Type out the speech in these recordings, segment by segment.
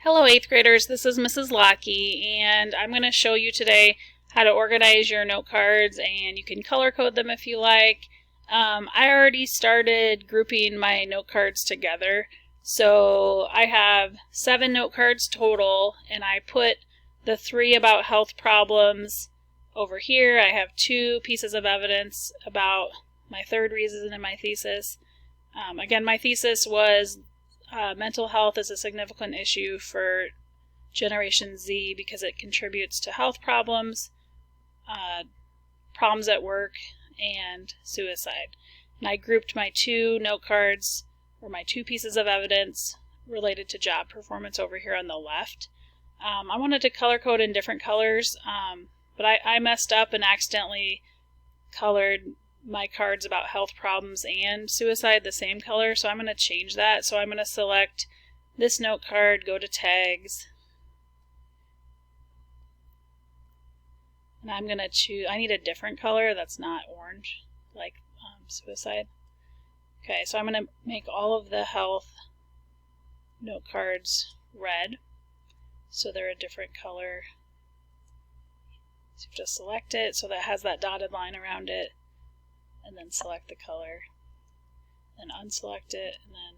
Hello 8th graders, this is Mrs. Lockey, and I'm going to show you today how to organize your note cards, and you can color code them if you like. I already started grouping my note cards together, so I have 7 note cards total, and I put the 3 about health problems over here. I have 2 pieces of evidence about my third reason in my thesis. Again, my thesis was mental health is a significant issue for Generation Z because it contributes to health problems, problems at work, and suicide. And I grouped my 2 note cards, or my 2 pieces of evidence related to job performance over here on the left. I wanted to color code in different colors, but I messed up and accidentally colored my cards about health problems and suicide the same color, so I'm going to change that. So I'm going to select this note card, go to tags, and I'm going to choose, I need a different color that's not orange like suicide. Okay, so I'm going to make all of the health note cards red, so they're a different color. So just select it so that has that dotted line around it, and then select the color, then unselect it, and then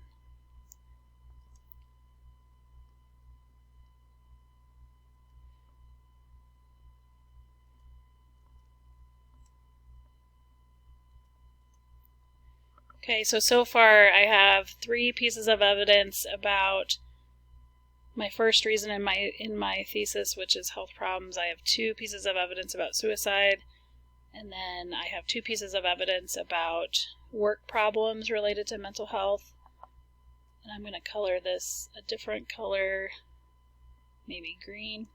okay, so far I have 3 pieces of evidence about my first reason in my thesis, which is health problems. I have 2 pieces of evidence about suicide, and then I have 2 pieces of evidence about work problems related to mental health. And I'm going to color this a different color, maybe green.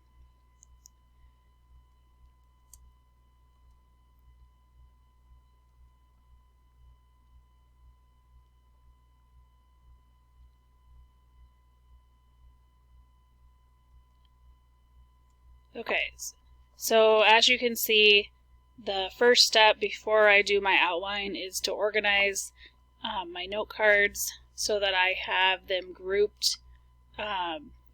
Okay, so as you can see, the first step before I do my outline is to organize my note cards so that I have them grouped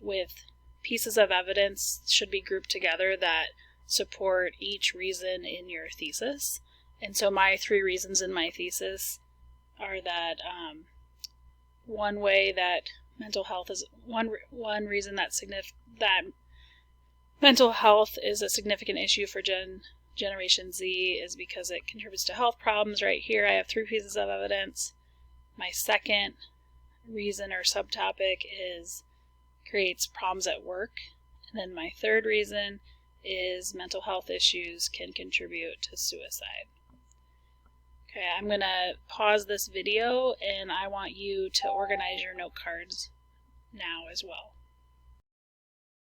with pieces of evidence should be grouped together that support each reason in your thesis. And so my 3 reasons in my thesis are that one way that mental health is one reason that mental health is a significant issue for Generation Z is because it contributes to health problems. Right here I have 3 pieces of evidence. My second reason or subtopic is creates problems at work. And then my third reason is mental health issues can contribute to suicide. Okay, I'm going to pause this video and I want you to organize your note cards now as well.